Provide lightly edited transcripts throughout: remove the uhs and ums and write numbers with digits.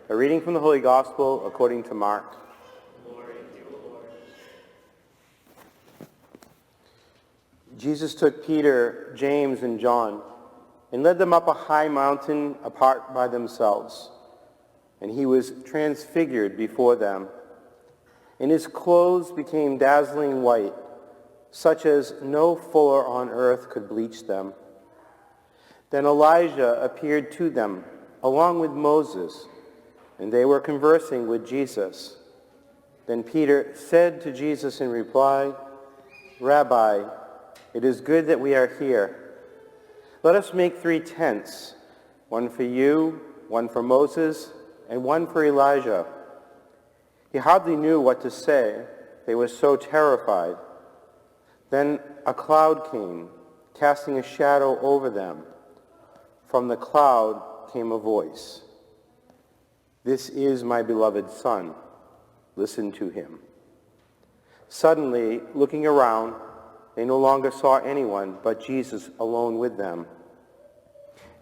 A reading from the Holy Gospel according to Mark. Glory to you, Lord. Jesus took Peter, James, and John and led them up a high mountain apart by themselves. And he was transfigured before them. And his clothes became dazzling white, such as no fuller on earth could bleach them. Then Elijah appeared to them, along with Moses, and they were conversing with Jesus. Then Peter said to Jesus in reply, "Rabbi, it is good that we are here. Let us make 3 tents, one for you, one for Moses, and one for Elijah." He hardly knew what to say. They were so terrified. Then a cloud came, casting a shadow over them. From the cloud came a voice. "This is my beloved Son. Listen to him." Suddenly, looking around, they no longer saw anyone but Jesus alone with them.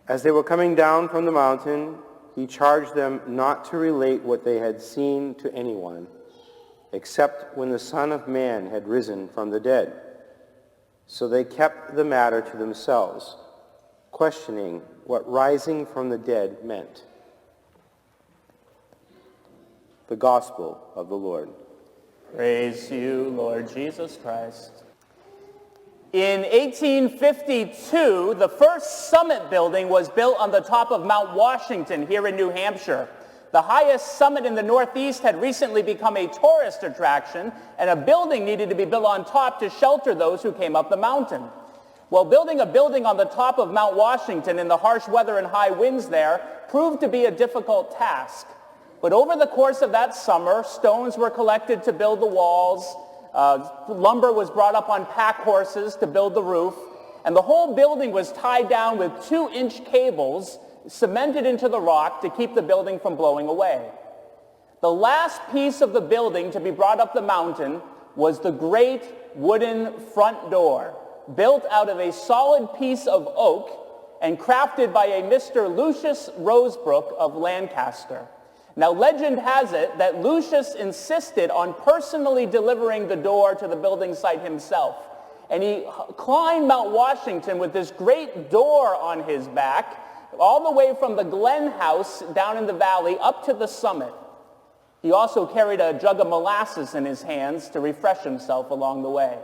As they were coming down from the mountain, he charged them not to relate what they had seen to anyone, except when the Son of Man had risen from the dead. So they kept the matter to themselves, questioning what rising from the dead meant. The Gospel of the Lord. Praise you, Lord Jesus Christ. In 1852, the first summit building was built on the top of Mount Washington here in New Hampshire. The highest summit in the Northeast had recently become a tourist attraction, and a building needed to be built on top to shelter those who came up the mountain. Well, building a building on the top of Mount Washington in the harsh weather and high winds there proved to be a difficult task. But over the course of that summer, stones were collected to build the walls, lumber was brought up on pack horses to build the roof, and the whole building was tied down with 2-inch cables cemented into the rock to keep the building from blowing away. The last piece of the building to be brought up the mountain was the great wooden front door, built out of a solid piece of oak and crafted by a Mr. Lucius Rosebrook of Lancaster. Now, legend has it that Lucius insisted on personally delivering the door to the building site himself. And he climbed Mount Washington with this great door on his back, all the way from the Glen House down in the valley up to the summit. He also carried a jug of molasses in his hands to refresh himself along the way.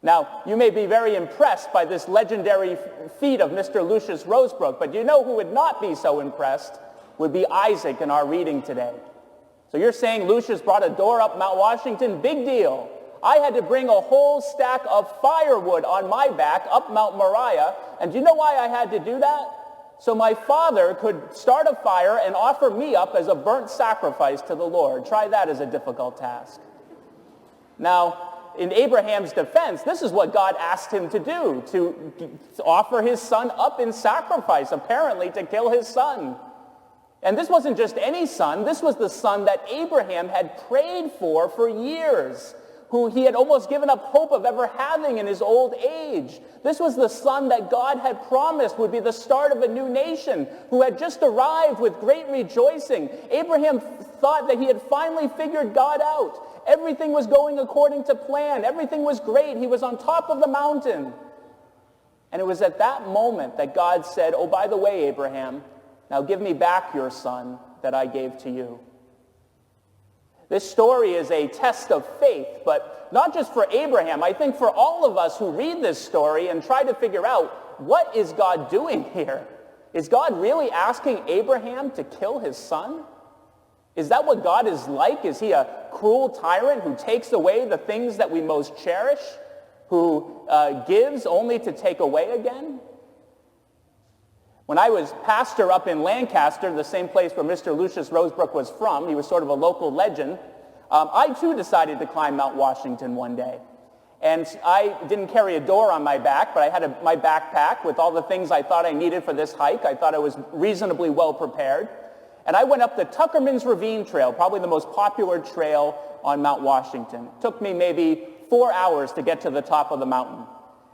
Now, you may be very impressed by this legendary feat of Mr. Lucius Rosebrook, but you know who would not be so impressed would be Isaac in our reading today. So you're saying Lucius brought a door up Mount Washington? Big deal. I had to bring a whole stack of firewood on my back up Mount Moriah, and do you know why I had to do that? So my father could start a fire and offer me up as a burnt sacrifice to the Lord. Try that as a difficult task. Now, in Abraham's defense, this is what God asked him to do, to offer his son up in sacrifice, apparently to kill his son. And this wasn't just any son. This was the son that Abraham had prayed for years, who he had almost given up hope of ever having in his old age. This was the son that God had promised would be the start of a new nation, who had just arrived with great rejoicing. Abraham thought that he had finally figured God out. Everything was going according to plan. Everything was great. He was on top of the mountain. And it was at that moment that God said, "Oh, by the way, Abraham, now give me back your son that I gave to you." This story is a test of faith, but not just for Abraham. I think for all of us who read this story and try to figure out, what is God doing here? Is God really asking Abraham to kill his son? Is that what God is like? Is he a cruel tyrant who takes away the things that we most cherish, who gives only to take away again? When I was pastor up in Lancaster, the same place where Mr. Lucius Rosebrook was from, he was sort of a local legend, I too decided to climb Mount Washington one day. And I didn't carry a door on my back, but I had my backpack with all the things I thought I needed for this hike. I thought I was reasonably well prepared. And I went up the Tuckerman's Ravine Trail, probably the most popular trail on Mount Washington. It took me maybe 4 hours to get to the top of the mountain.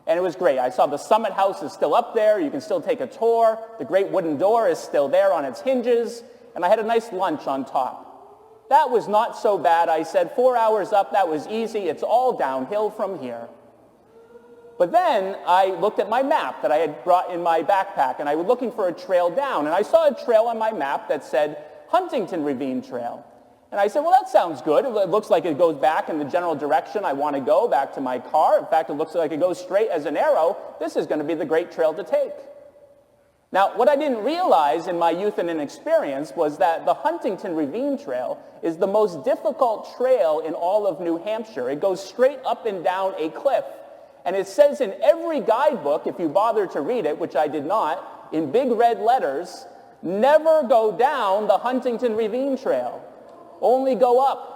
And it was great. I saw the summit house is still up there. You can still take a tour. The great wooden door is still there on its hinges. and I had a nice lunch on top. That was not so bad, I said. 4 hours up, that was easy. It's all downhill from here. But then I looked at my map that I had brought in my backpack, and I was looking for a trail down, and I saw a trail on my map that said Huntington Ravine Trail. And I said, well, that sounds good. It looks like it goes back in the general direction I want to go, back to my car. In fact, it looks like it goes straight as an arrow. This is going to be the great trail to take. Now, what I didn't realize in my youth and inexperience was that the Huntington Ravine Trail is the most difficult trail in all of New Hampshire. It goes straight up and down a cliff. And it says in every guidebook, if you bother to read it, which I did not, in big red letters, never go down the Huntington Ravine Trail. Only go up.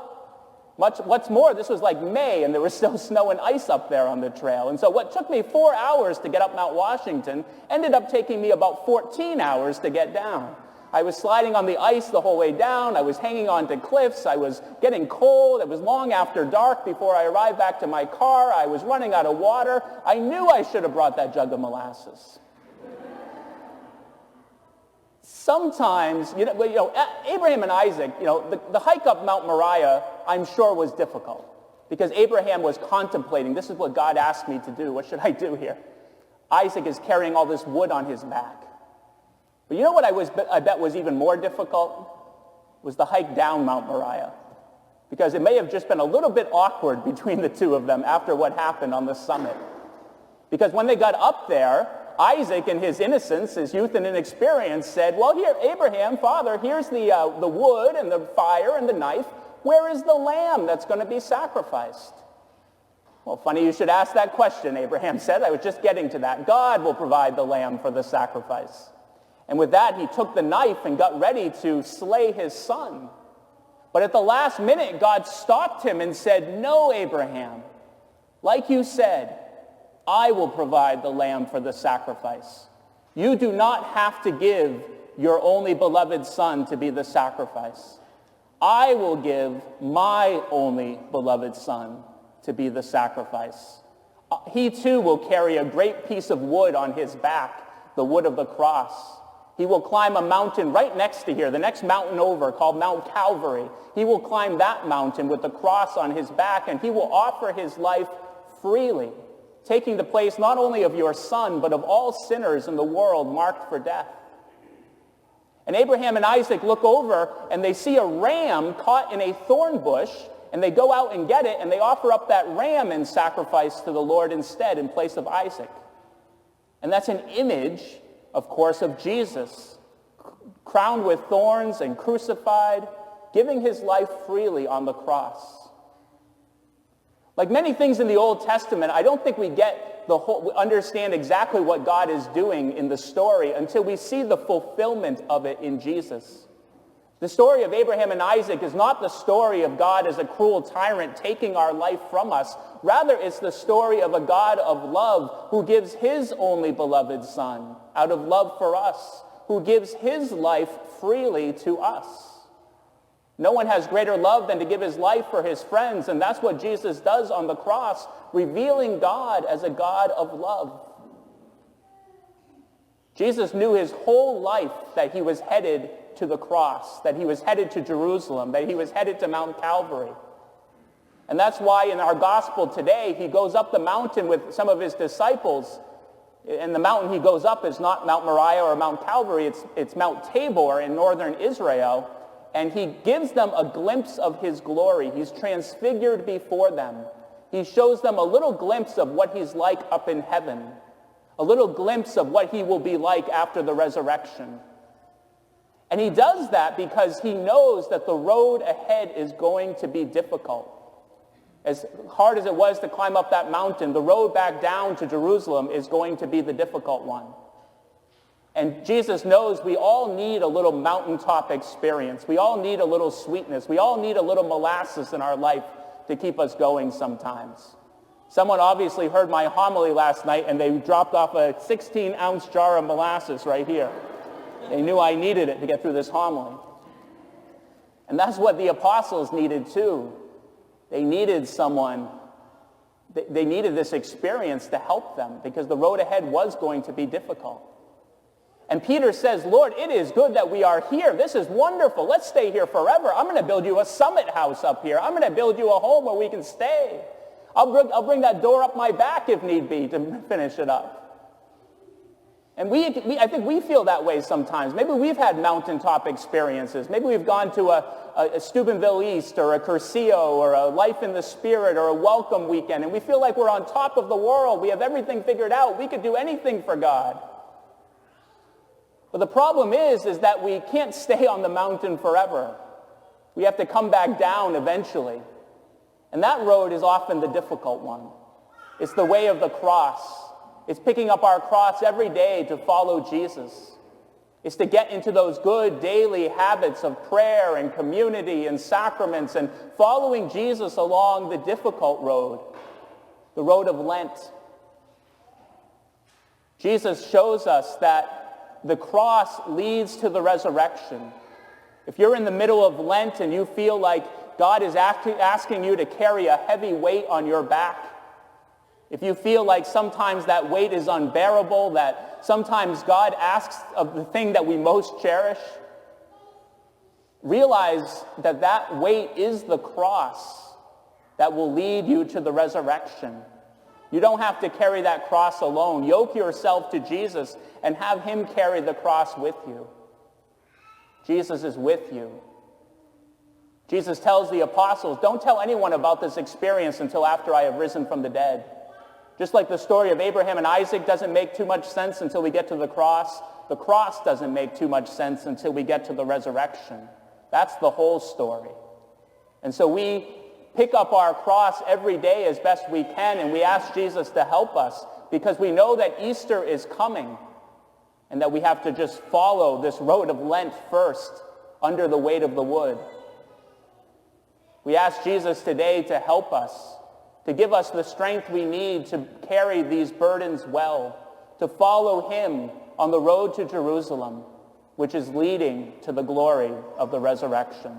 What's more, this was like May, and there was still snow and ice up there on the trail. And so what took me 4 hours to get up Mount Washington ended up taking me about 14 hours to get down. I was sliding on the ice the whole way down. I was hanging onto cliffs. I was getting cold. It was long after dark before I arrived back to my car. I was running out of water. I knew I should have brought that jug of molasses. Sometimes, Abraham and Isaac, the hike up Mount Moriah, I'm sure was difficult because Abraham was contemplating, this is what God asked me to do. What should I do here? Isaac is carrying all this wood on his back. But you know what I bet was even more difficult? Was the hike down Mount Moriah. Because it may have just been a little bit awkward between the two of them after what happened on the summit. Because when they got up there, Isaac, in his innocence, his youth and inexperience, said, well, here, Abraham, Father, here's the wood and the fire and the knife. Where is the lamb that's going to be sacrificed? Well, funny you should ask that question, Abraham said. I was just getting to that. God will provide the lamb for the sacrifice. And with that, he took the knife and got ready to slay his son. But at the last minute, God stopped him and said, no, Abraham, like you said, I will provide the lamb for the sacrifice. You do not have to give your only beloved son to be the sacrifice. I will give my only beloved son to be the sacrifice. He too will carry a great piece of wood on his back, the wood of the cross. He will climb a mountain right next to here, the next mountain over, called Mount Calvary. He will climb that mountain with the cross on his back, and he will offer his life freely, taking the place not only of your son, but of all sinners in the world marked for death. And Abraham and Isaac look over, and they see a ram caught in a thorn bush, and they go out and get it, and they offer up that ram in sacrifice to the Lord instead in place of Isaac. And that's an image, of course, of Jesus, crowned with thorns and crucified, giving his life freely on the cross. Like many things in the Old Testament, I don't think we understand exactly what God is doing in the story until we see the fulfillment of it in Jesus. The story of Abraham and Isaac is not the story of God as a cruel tyrant taking our life from us. Rather, it's the story of a God of love who gives his only beloved son out of love for us, who gives his life freely to us. No one has greater love than to give his life for his friends, and that's what Jesus does on the cross, revealing God as a God of love. Jesus knew his whole life that he was headed to the cross, that he was headed to Jerusalem, that he was headed to Mount Calvary. And that's why in our gospel today, he goes up the mountain with some of his disciples. And the mountain he goes up is not Mount Moriah or Mount Calvary, it's Mount Tabor in northern Israel. And he gives them a glimpse of his glory. He's transfigured before them. He shows them a little glimpse of what he's like up in heaven, a little glimpse of what he will be like after the resurrection. And he does that because he knows that the road ahead is going to be difficult. As hard as it was to climb up that mountain, the road back down to Jerusalem is going to be the difficult one. And Jesus knows we all need a little mountaintop experience. We all need a little sweetness. We all need a little molasses in our life to keep us going sometimes. Someone obviously heard my homily last night and they dropped off a 16-ounce jar of molasses right here. They knew I needed it to get through this homily. And that's what the apostles needed too. They needed someone, they needed this experience to help them because the road ahead was going to be difficult. And Peter says, Lord, it is good that we are here. This is wonderful. Let's stay here forever. I'm going to build you a summit house up here. I'm going to build you a home where we can stay. I'll bring that door up my back if need be to finish it up. And I think we feel that way sometimes. Maybe we've had mountaintop experiences. Maybe we've gone to a Steubenville East or a Curcio or a Life in the Spirit or a Welcome Weekend, and we feel like we're on top of the world. We have everything figured out. We could do anything for God. But the problem is that we can't stay on the mountain forever. We have to come back down eventually. And that road is often the difficult one. It's the way of the cross. It's picking up our cross every day to follow Jesus. It's to get into those good daily habits of prayer and community and sacraments and following Jesus along the difficult road, the road of Lent. Jesus shows us that the cross leads to the resurrection. If you're in the middle of Lent and you feel like God is asking you to carry a heavy weight on your back, if you feel like sometimes that weight is unbearable, that sometimes God asks of the thing that we most cherish, realize that that weight is the cross that will lead you to the resurrection. You don't have to carry that cross alone. Yoke yourself to Jesus and have him carry the cross with you. Jesus is with you. Jesus tells the apostles, don't tell anyone about this experience until after I have risen from the dead. Just like the story of Abraham and Isaac doesn't make too much sense until we get to the cross doesn't make too much sense until we get to the resurrection. That's the whole story. And so we pick up our cross every day as best we can, and we ask Jesus to help us because we know that Easter is coming and that we have to just follow this road of Lent first under the weight of the wood. We ask Jesus today to help us, to give us the strength we need to carry these burdens well, to follow him on the road to Jerusalem, which is leading to the glory of the resurrection.